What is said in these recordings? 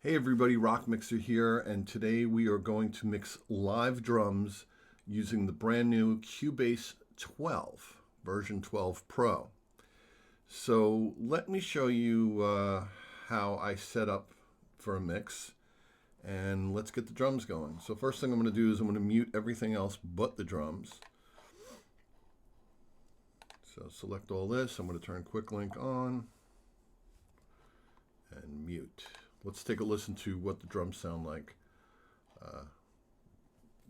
Hey everybody, Rock Mixer here, and today we are going to mix live drums using the brand new Cubase 12, version 12 Pro. So let me show you how I set up for a mix, and let's get the drums going. So first thing I'm going to do is I'm going to mute everything else but the drums. So select all this, I'm going to turn Quick Link on and mute. Let's take a listen to what the drums sound like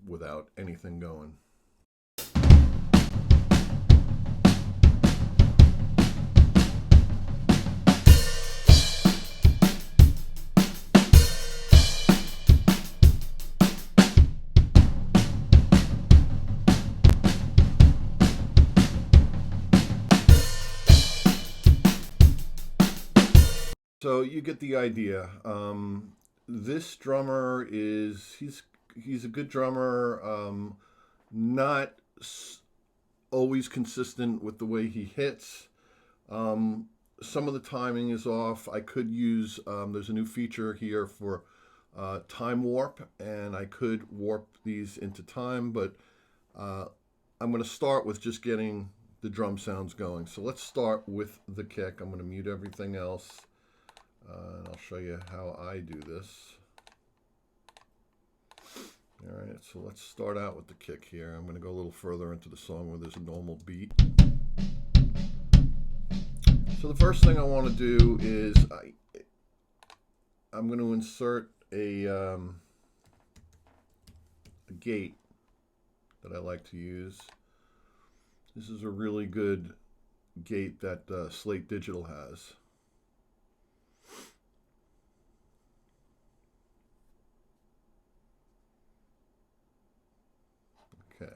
without anything going. So you get the idea. This drummer he's a good drummer. Not always consistent with the way he hits. Some of the timing is off. I could use there's a new feature here for time warp, and I could warp these into time, but I'm going to start with just getting the drum sounds going. So let's start with the kick. I'm going to mute everything else. And I'll show you how I do this. All right, so let's start out with the kick here. I'm going to go a little further into the song where there's a normal beat. So the first thing I want to do is I'm going to insert a gate that I like to use. This is a really good gate that Slate Digital has. Okay.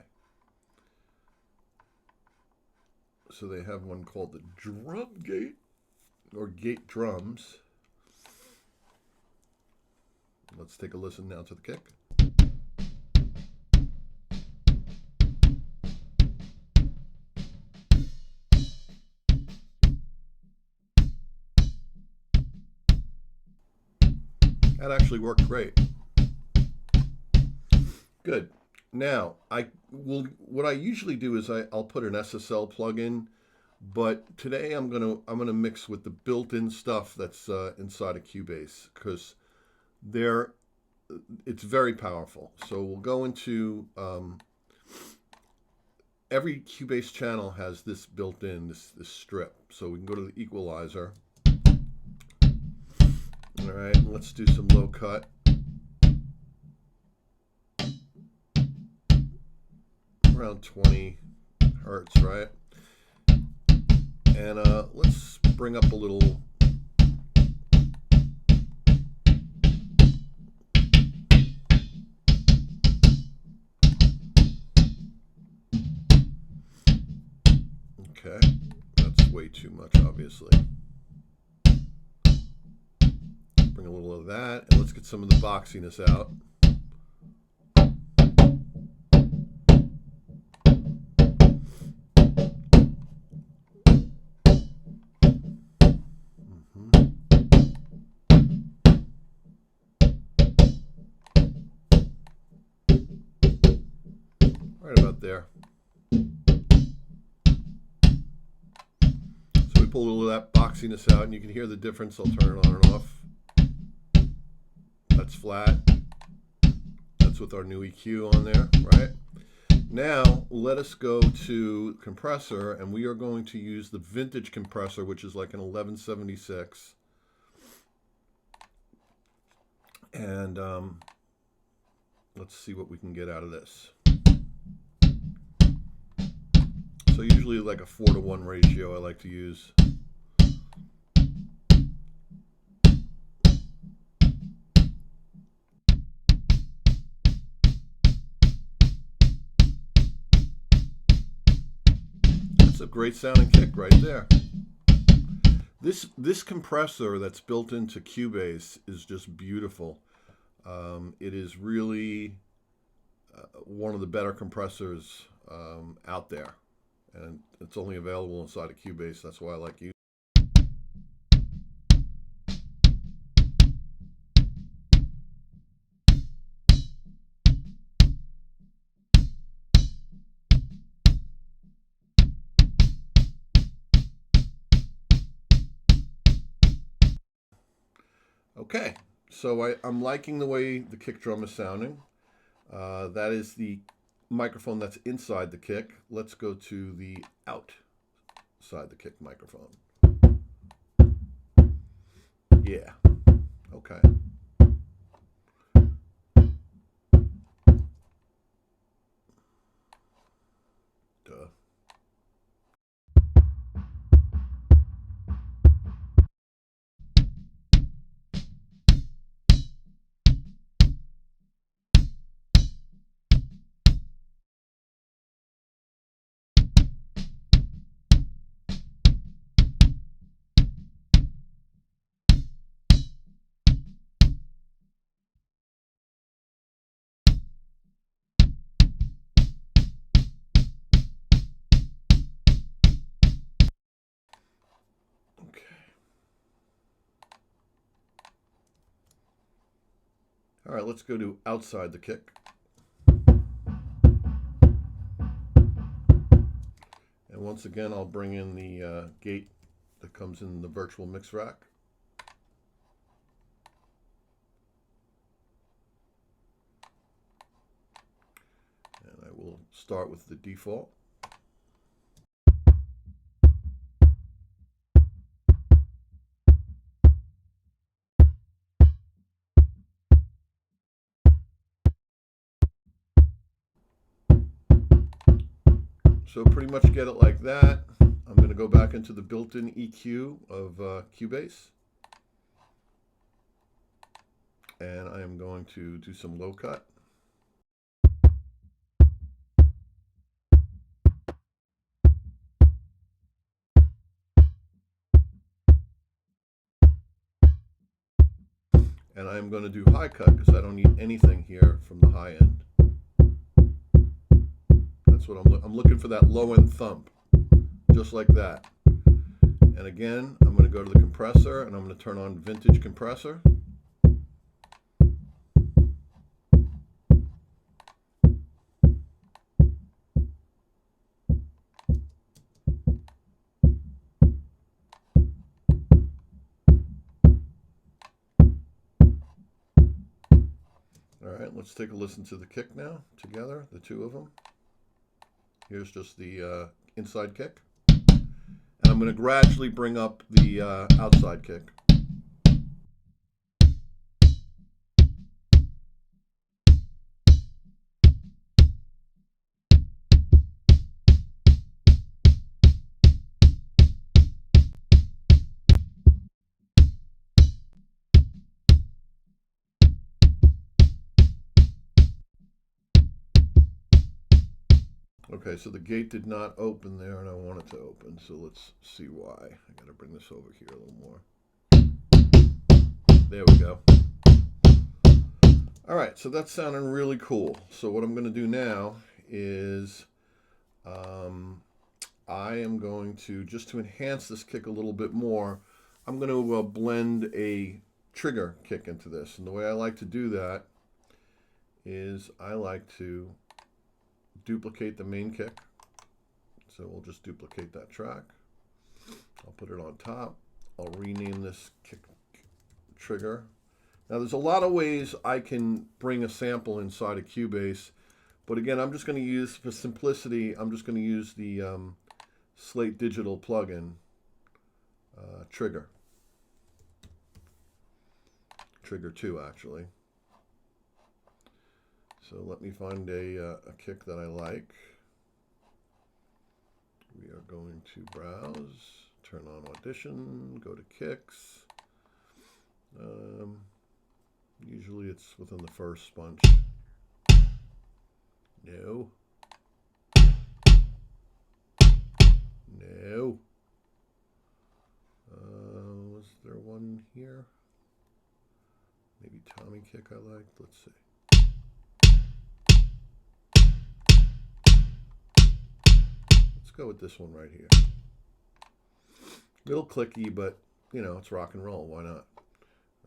So they have one called the drum gate, or gate drums. Let's take a listen now to the kick. That actually worked great. Good. Now, what I usually do is I'll put an SSL plugin, but today I'm gonna mix with the built-in stuff that's inside of Cubase, because it's very powerful. So we'll go into every Cubase channel has this built-in, this strip. So we can go to the equalizer. All right, let's do some low cut. Around 20 hertz, right? And let's bring up a little. Okay, that's way too much, obviously. Bring a little of that, and let's get some of the boxiness out. Right about there. So we pull a little of that boxiness out, and you can hear the difference. I'll turn it on and off. That's flat. That's with our new EQ on there, right? Now, let us go to compressor, and we are going to use the vintage compressor, which is like an 1176. And let's see what we can get out of this. So usually like a 4-to-1 ratio I like to use. That's a great sounding kick right there. This compressor that's built into Cubase is just beautiful. It is really one of the better compressors out there, and it's only available inside of Cubase. That's why I like using. Okay, so I'm liking the way the kick drum is sounding. That is the microphone that's inside the kick. Let's go to the outside the kick microphone. Yeah, okay. Duh. Okay. All right, let's go to outside the kick. And once again, I'll bring in the gate that comes in the virtual mix rack. And I will start with the default. So pretty much get it like that. I'm going to go back into the built-in EQ of Cubase. And I am going to do some low cut. And I'm going to do high cut because I don't need anything here from the high end. That's what I'm looking for, that low end thump, just like that. And again, I'm going to go to the compressor and I'm going to turn on vintage compressor. All right, let's take a listen to the kick now together, the two of them. Here's just the inside kick. And I'm going to gradually bring up the outside kick. Okay, so the gate did not open there and I want it to open, so let's see why. I gotta bring this over here a little more. There we go. All right, so that's sounding really cool. So what I'm gonna do now is I am going to, just to enhance this kick a little bit more, I'm gonna blend a trigger kick into this. And the way I like to do that is I like to duplicate the main kick. So we'll just duplicate that track. I'll put it on top. I'll rename this kick trigger. Now there's a lot of ways I can bring a sample inside of Cubase, but again, I'm just going to use, for simplicity, I'm just going to use the Slate Digital plugin trigger. Trigger 2 actually. So let me find a kick that I like. We are going to browse, turn on audition, go to kicks. Usually it's within the first bunch. No. No. Was there one here? Maybe Tommy kick I liked. Let's see. Let's go with this one right here. Little clicky, but you know, it's rock and roll. Why not?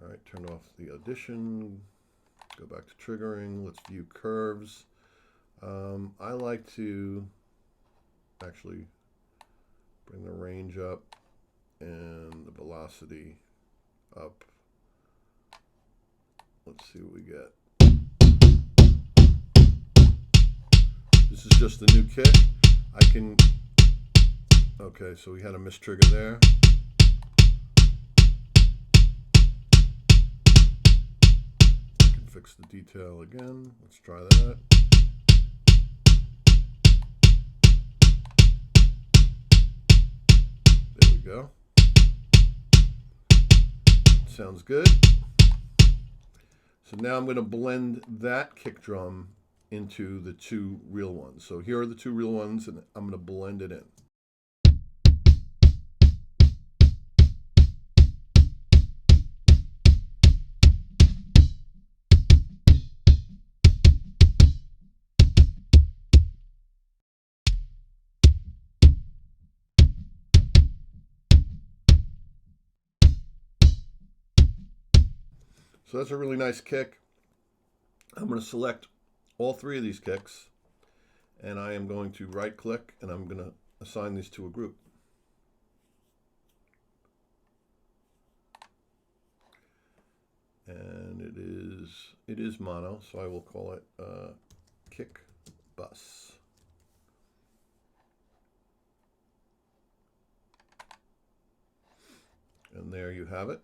All right, turn off the audition. Go back to triggering. Let's view curves. I like to actually bring the range up and the velocity up see what we get. This is just a new kick. I can, okay, so we had a mistrigger there. I can fix the detail again. Let's try that. There we go. Sounds good. So now I'm going to blend that kick drum into the two real ones. So here are the two real ones, and I'm going to blend it in. So that's a really nice kick. I'm going to select all three of these kicks, and I am going to right click, and I'm going to assign these to a group. And it is mono, so I will call it kick bus. And there you have it.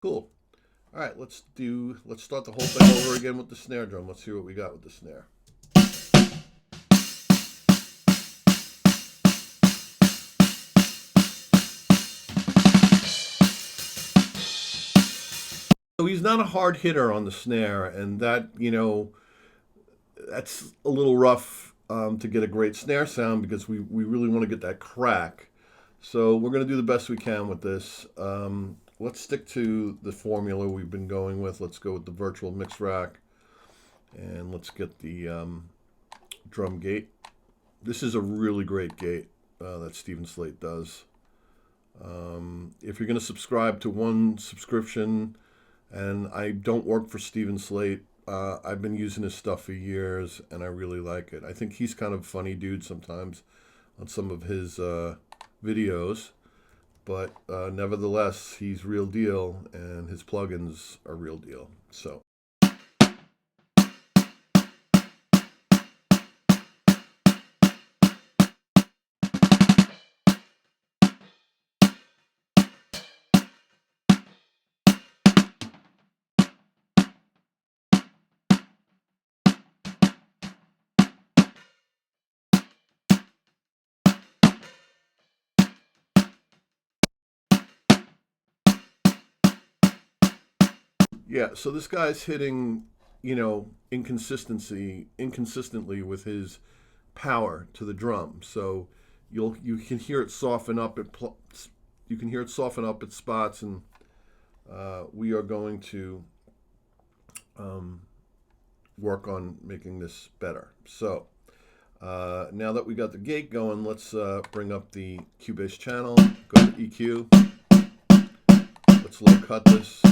Cool. All right, let's start the whole thing over again with the snare drum. Let's see what we got with the snare. So he's not a hard hitter on the snare, and that, you know, that's a little rough to get a great snare sound, because we really want to get that crack. So we're going to do the best we can with this. Let's stick to the formula we've been going with. Let's go with the virtual mix rack, and let's get the drum gate. This is a really great gate that Stephen Slate does. If you're going to subscribe to one subscription, and I don't work for Stephen Slate, I've been using his stuff for years, and I really like it. I think he's kind of a funny dude sometimes on some of his videos. But nevertheless, he's real deal, and his plugins are real deal. So. Yeah, so this guy's hitting, you know, inconsistently with his power to the drum. So you can hear it soften up at spots, and we are going to work on making this better. So now that we got the gate going, let's bring up the Cubase channel. Go to EQ. Let's low cut this.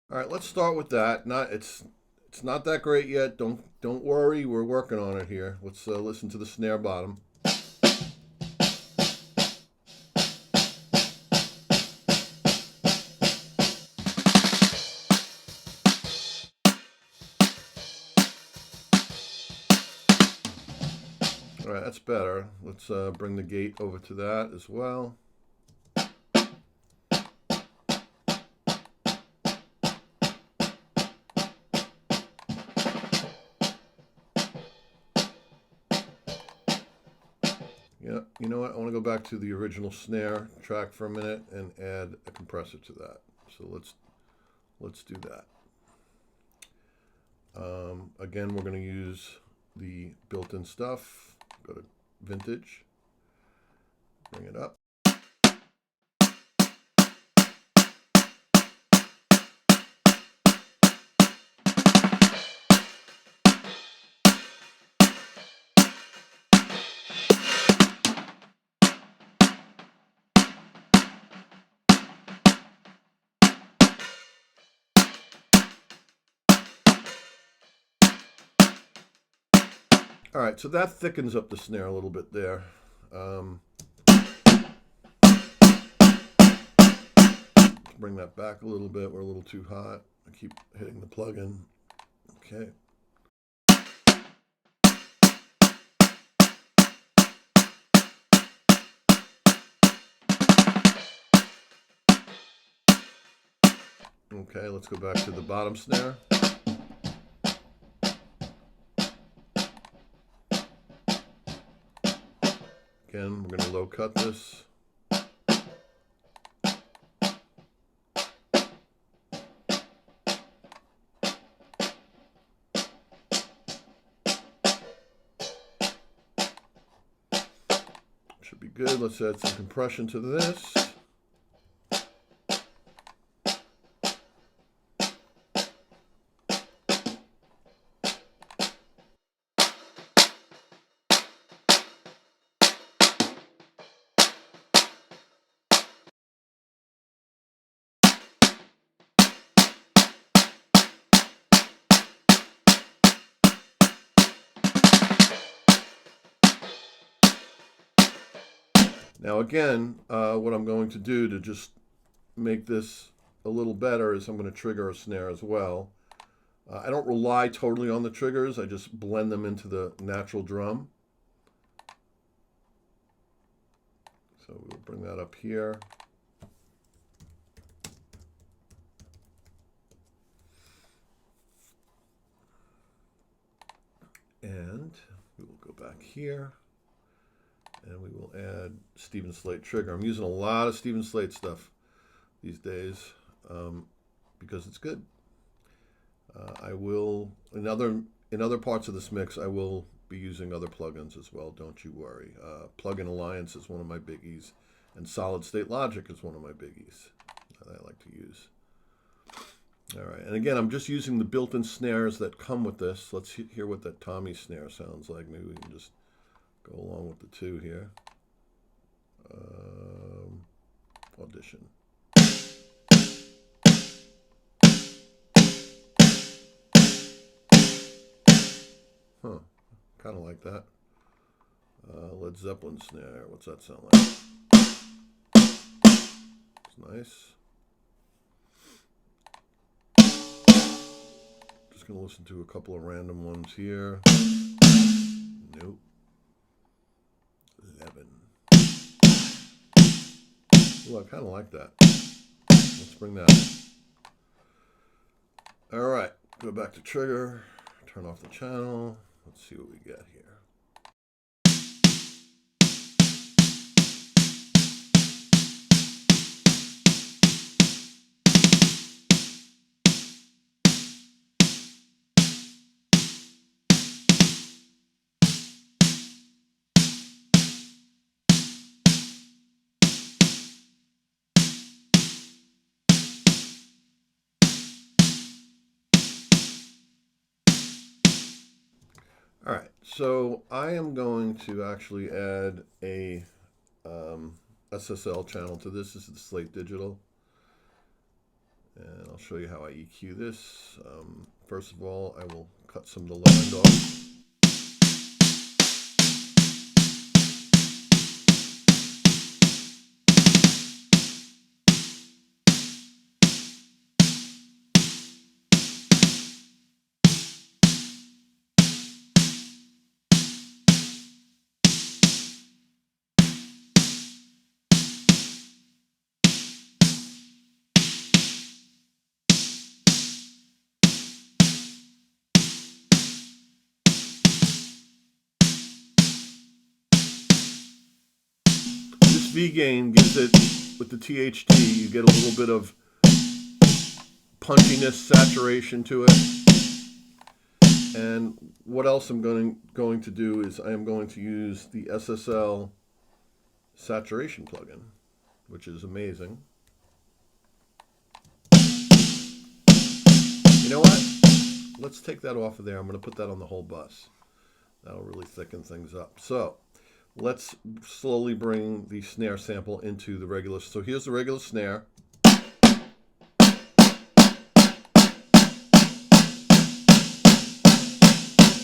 All right, let's start with that. It's not that great yet. Don't worry. We're working on it here. Let's listen to the snare bottom. All right, that's better. Let's bring the gate over to that as well. Yeah, you know what? I want to go back to the original snare track for a minute and add a compressor to that. So let's do that. Again, we're going to use the built-in stuff. Go to Vintage, bring it up. All right, so that thickens up the snare a little bit there. Let's bring that back a little bit. We're a little too hot. I keep hitting the plug-in. Okay. Okay, let's go back to the bottom snare. Again, we're going to low cut this. Should be good. Let's add some compression to this. Now again, what I'm going to do to just make this a little better is I'm going to trigger a snare as well. I don't rely totally on the triggers. I just blend them into the natural drum. So we'll bring that up here. And we will go back here. And we will add Stephen Slate trigger. I'm using a lot of Stephen Slate stuff these days because it's good. I will, in other parts of this mix, I will be using other plugins as well. Don't you worry. Plugin Alliance is one of my biggies, and Solid State Logic is one of my biggies that I like to use. All right, and again, I'm just using the built-in snares that come with this. Let's hear what that Tommy snare sounds like. Maybe we can just go along with the two here. Audition. Huh, kind of like that. Led Zeppelin snare, what's that sound like? It's nice. Just gonna listen to a couple of random ones here. Nope. 11. Ooh, I kind of like that. Let's bring that in. All right, go back to trigger, turn off the channel. Let's see what we get here. All right, so I am going to actually add a SSL channel to this. This is the Slate Digital. And I'll show you how I EQ this. First of all, I will cut some of the low end off. V gain gives it, with the THD, you get a little bit of punchiness, saturation to it. And what else I'm going to do is I am going to use the SSL saturation plugin, which is amazing. You know what? Let's take that off of there. I'm going to put that on the whole bus. That'll really thicken things up. So let's slowly bring the snare sample into the regular. So here's the regular snare.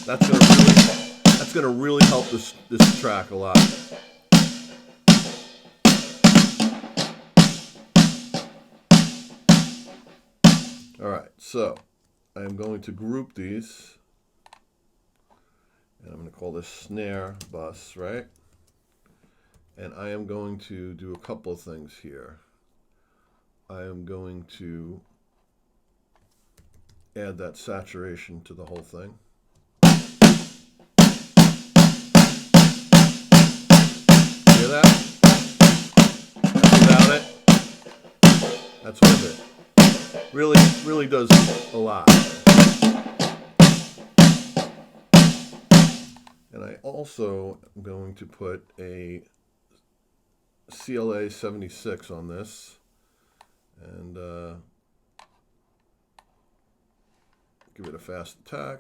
That's gonna really help this track a lot. All right, so I am going to group these, and I'm going to call this snare bus, right? And I am going to do a couple of things here. I am going to add that saturation to the whole thing. Hear that? That's without it. That's with it. Really does a lot. And I also am going to put a CLA 76 on this, and give it a fast attack.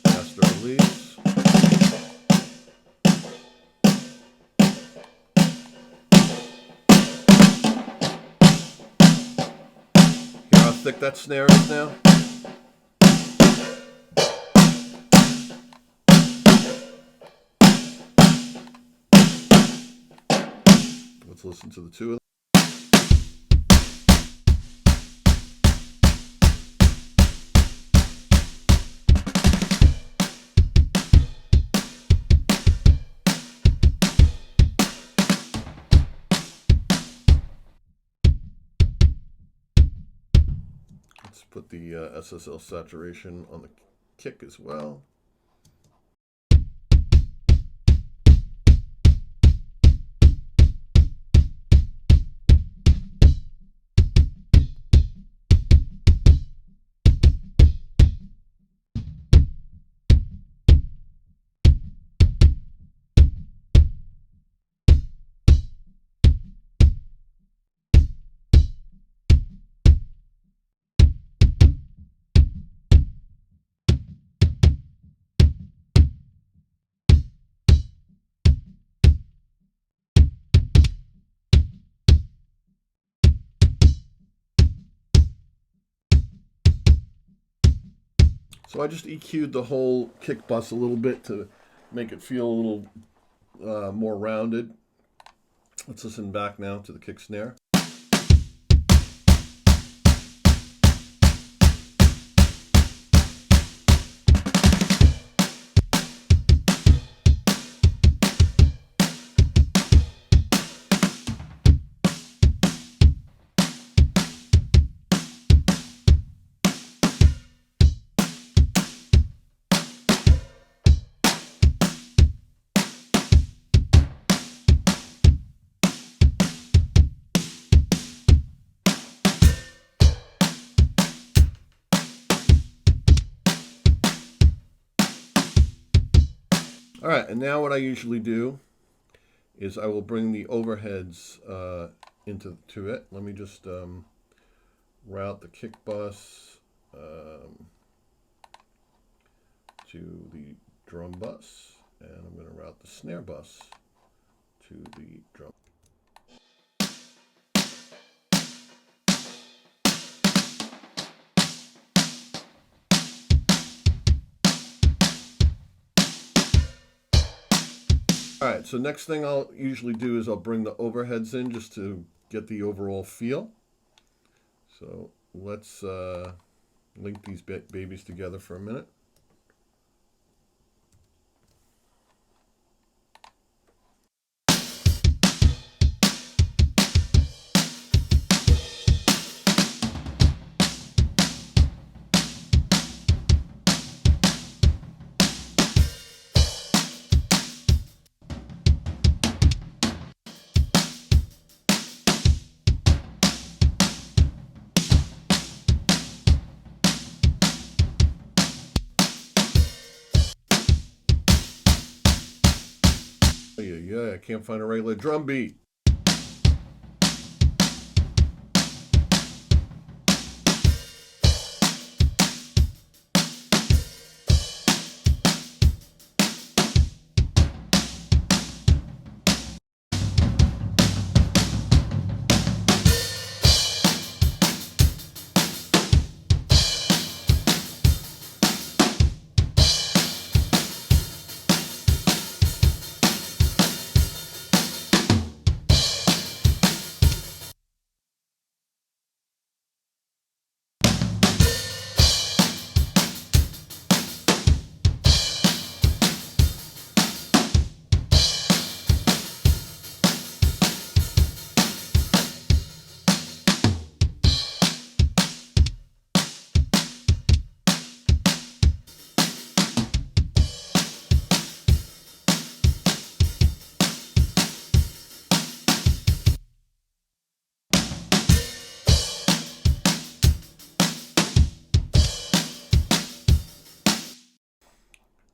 Faster release. Hear how thick that snare is now? Let's listen to the two of them. Let's put the SSL saturation on the kick as well. So I just EQ'd the whole kick bus a little bit to make it feel a little more rounded. Let's listen back now to the kick snare. All right, and now what I usually do is I will bring the overheads into it. Let me just route the kick bus to the drum bus, and I'm going to route the snare bus to the drum. All right, so next thing I'll usually do is I'll bring the overheads in just to get the overall feel. So let's link these babies together for a minute. Yeah, I can't find a regular drum beat.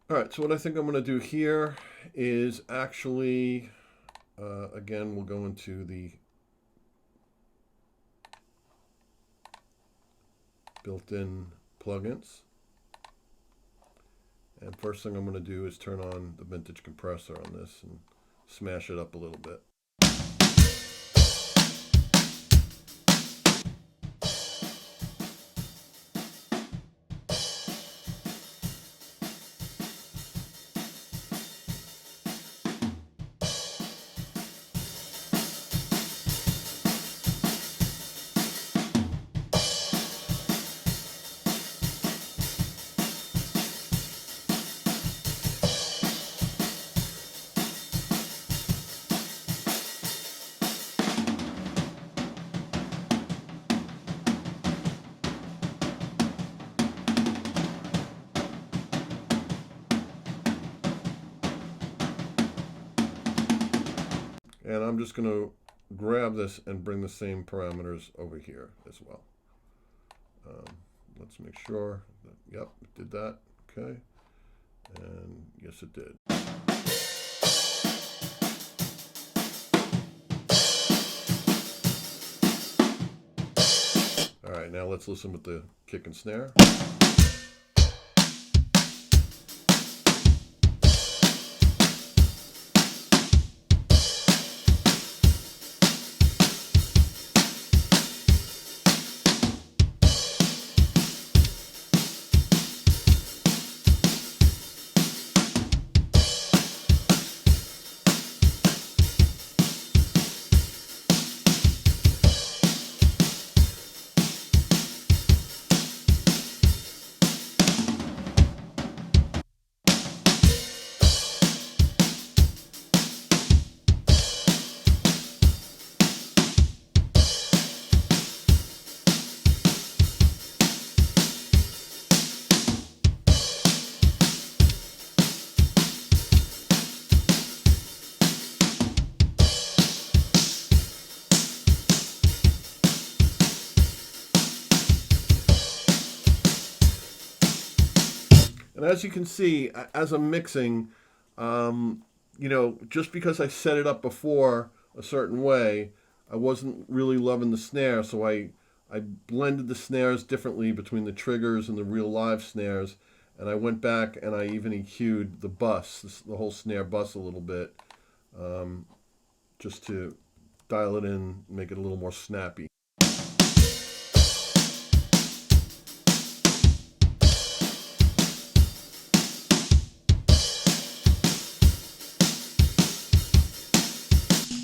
All right, so what I think I'm going to do here is actually, again, we'll go into the built-in plugins. And first thing I'm going to do is turn on the vintage compressor on this and smash it up a little bit. And I'm just going to grab this and bring the same parameters over here as well. Let's make sure that, yep, it did that. Okay. And yes, it did. All right, now let's listen with the kick and snare. And as you can see, as I'm mixing, just because I set it up before a certain way, I wasn't really loving the snare, so I blended the snares differently between the triggers and the real live snares, and I went back and I even EQ'd the bus, the whole snare bus a little bit, just to dial it in, make it a little more snappy.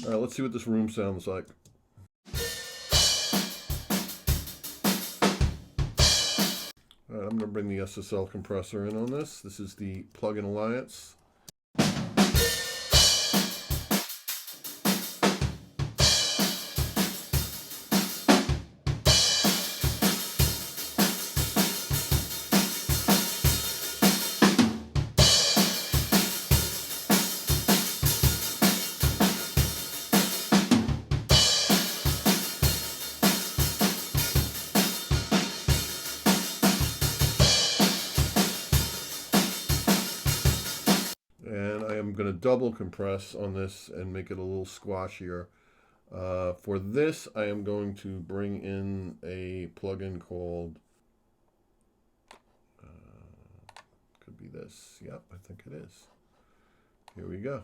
All right, let's see what this room sounds like. All right, I'm going to bring the SSL compressor in on this. This is the Plugin Alliance. am going to double compress on this and make it a little squashier. For this, I am going to bring in a plugin called, could be this. Yep, I think it is. Here we go.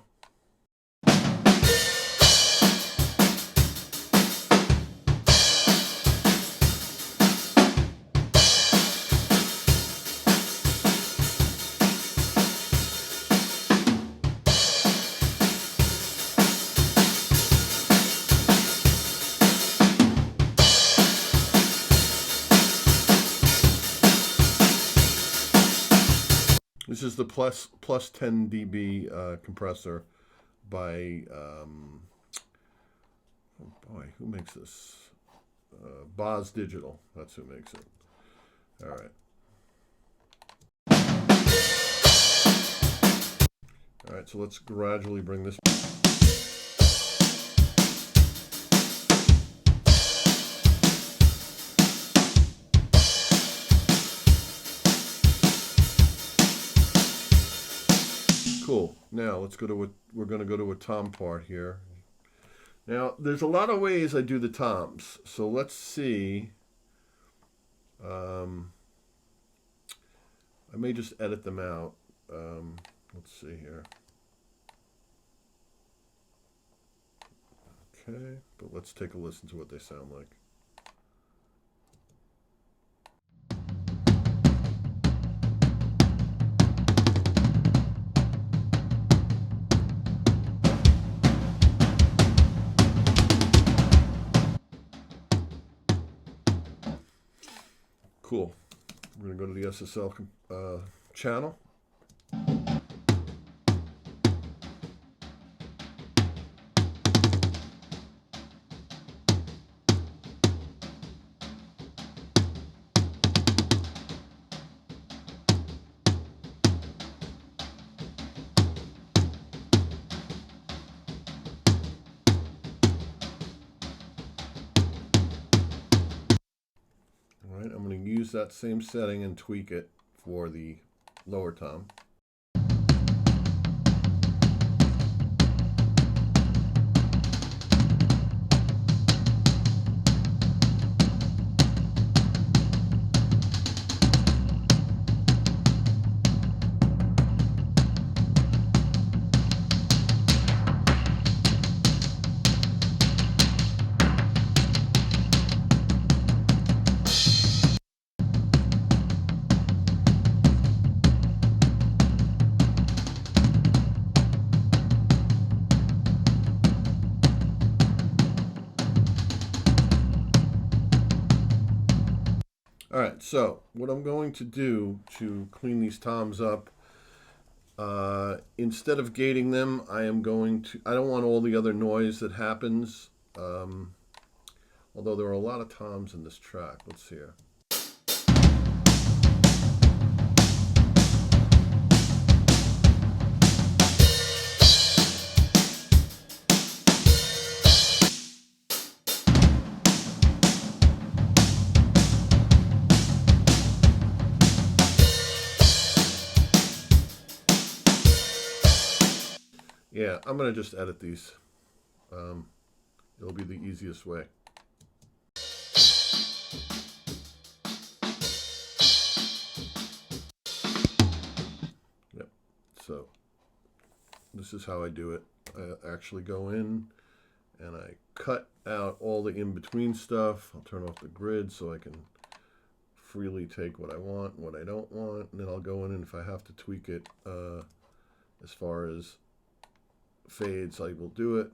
This is the plus 10 dB compressor by, oh boy, who makes this? Slate Digital, that's who makes it. All right. All right, so let's gradually bring this. Cool. Now let's go to we're going to go to a tom part here. Now there's a lot of ways I do the toms, so let's see. I may just edit them out. Let's see here. Okay, but let's take a listen to what they sound like. Cool. We're going to go to the SSL channel. I'm going to use that same setting and tweak it for the lower tom. All right, so what I'm going to do to clean these toms up, instead of gating them, I don't want all the other noise that happens, although there are a lot of toms in this track. Let's see here. Yeah, I'm going to just edit these. It'll be the easiest way. Yep. So this is how I do it. I actually go in and I cut out all the in-between stuff. I'll turn off the grid so I can freely take what I want and what I don't want. And then I'll go in, and if I have to tweak it as far as fades, I will do it.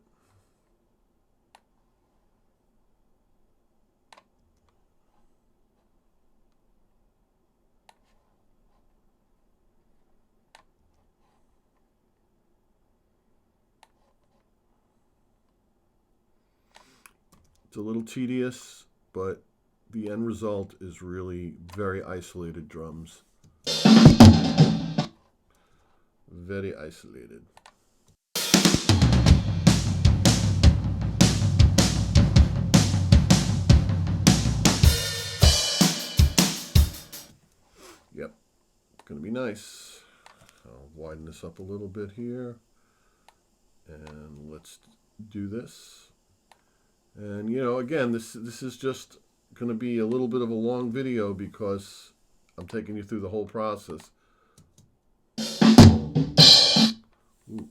It's a little tedious, but the end result is really very isolated drums. Very isolated. Yep, it's going to be nice. I'll widen this up a little bit here. And let's do this. And you know, again, this is just going to be a little bit of a long video because I'm taking you through the whole process. Ooh,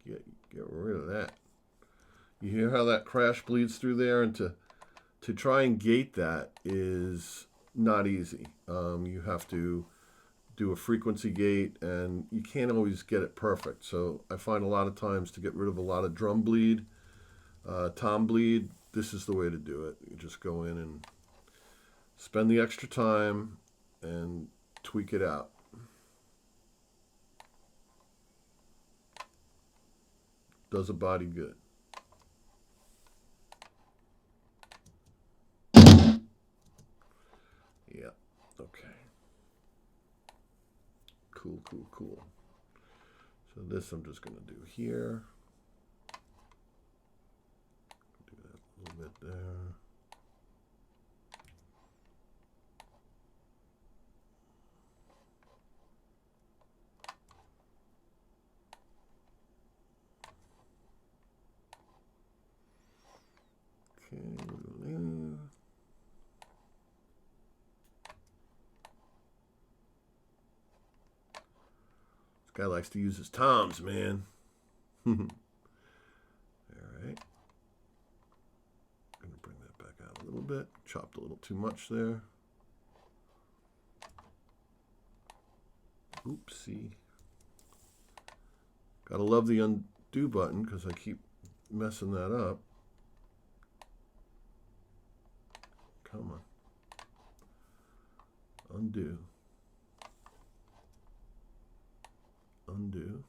get rid of that. You hear how that crash bleeds through there, and to try and gate that is not easy. You have to do a frequency gate, and you can't always get it perfect. So I find a lot of times to get rid of a lot of drum bleed, tom bleed, this is the way to do it. You just go in and spend the extra time and tweak it out. Does a body good. Yeah, okay. Cool, cool, cool. So this I'm just going to do here. Do that a little bit there. Okay. This guy likes to use his toms, man. All right. Going to bring that back out a little bit. Chopped a little too much there. Oopsie. Gotta love the undo button because I keep messing that up. Come on. Undo. Undo.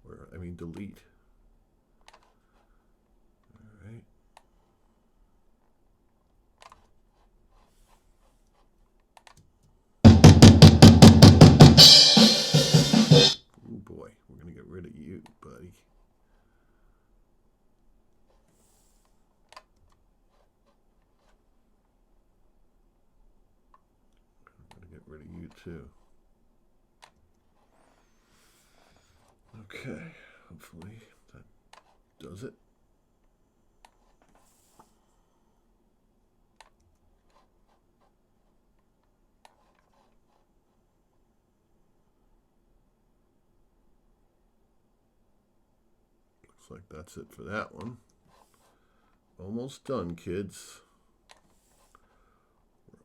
Or, I mean, delete. All right. Oh boy, we're going to get rid of you, buddy. I'm going to get rid of you too. Okay, hopefully that does it. Looks like that's it for that one. Almost done, kids.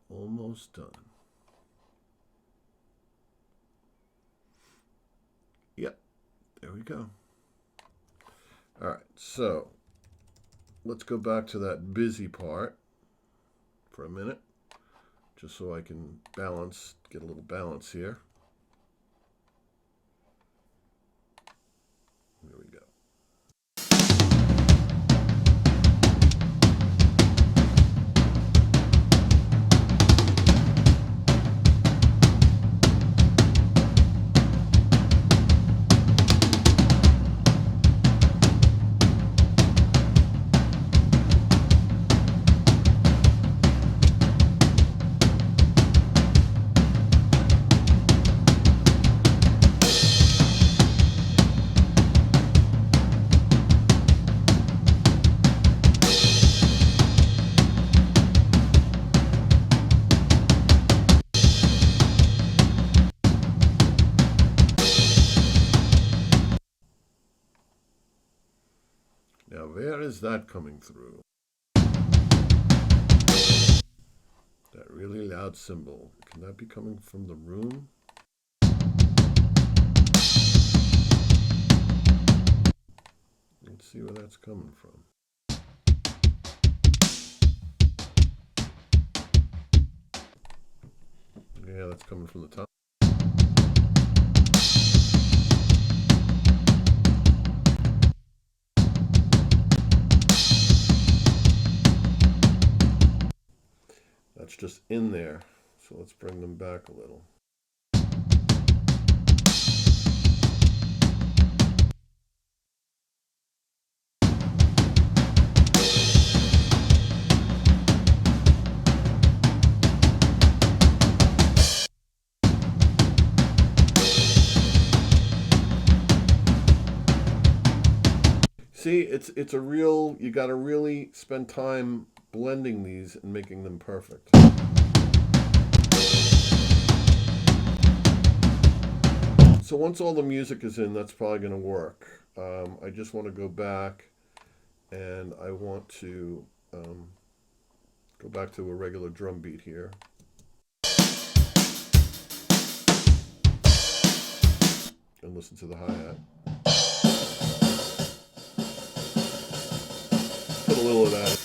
We're almost done. Yep, there we go. All right, so let's go back to that busy part for a minute, just so I can balance, get a little balance here. There we go. Now, where is that coming through? That really loud cymbal. Can that be coming from the room? Let's see where that's coming from. Yeah, that's coming from the top. That's just in there, so let's bring them back a little. See, it's a real, you got to really spend time blending these and making them perfect. So once all the music is in, that's probably going to work. I just want to go back, and I want to go back to a regular drum beat here. And listen to the hi-hat. Put a little of that.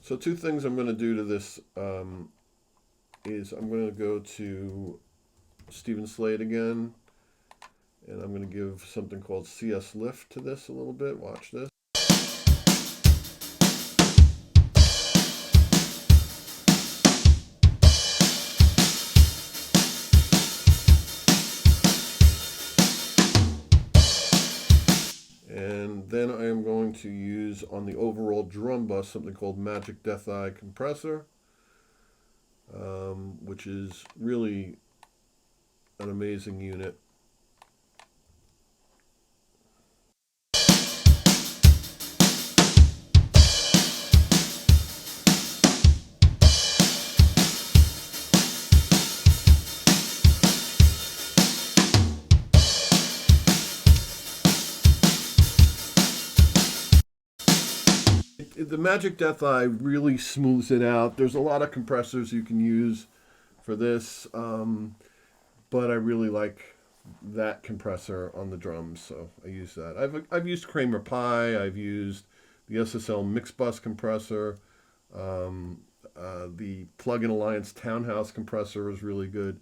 So two things I'm going to do to this is I'm going to go to Stephen Slate again, and I'm going to give something called CS Lift to this a little bit. Watch this. And then I am going to use on the overall drum bus something called Magic Death Eye Compressor, which is really an amazing unit. The Magic Death Eye really smooths it out. There's a lot of compressors you can use for this, but I really like that compressor on the drums, so I use that. I've used Kramer Pi. I've used the SSL Mix Bus compressor. The Plug-in Alliance Townhouse compressor is really good.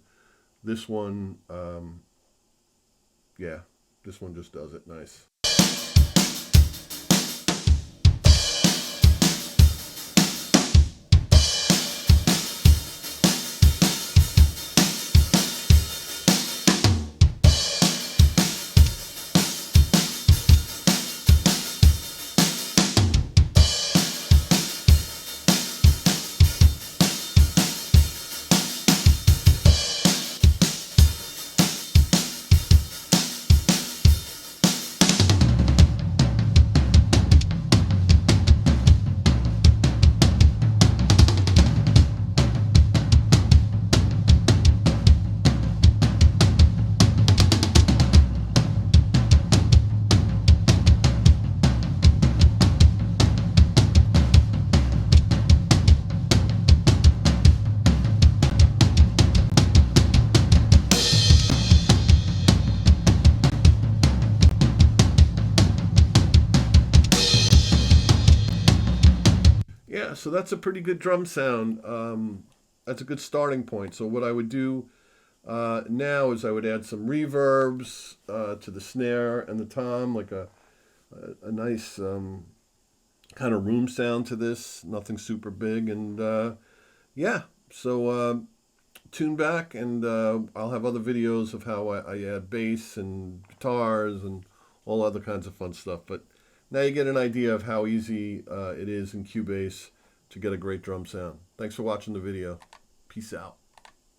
This one, yeah, this one just does it nice. Yeah, so that's a pretty good drum sound. That's a good starting point. So what I would do now is I would add some reverbs to the snare and the tom, like a nice kind of room sound to this. Nothing super big, and yeah. So tune back, and I'll have other videos of how I add bass and guitars and all other kinds of fun stuff. But now you get an idea of how easy it is in Cubase to get a great drum sound. Thanks for watching the video. Peace out.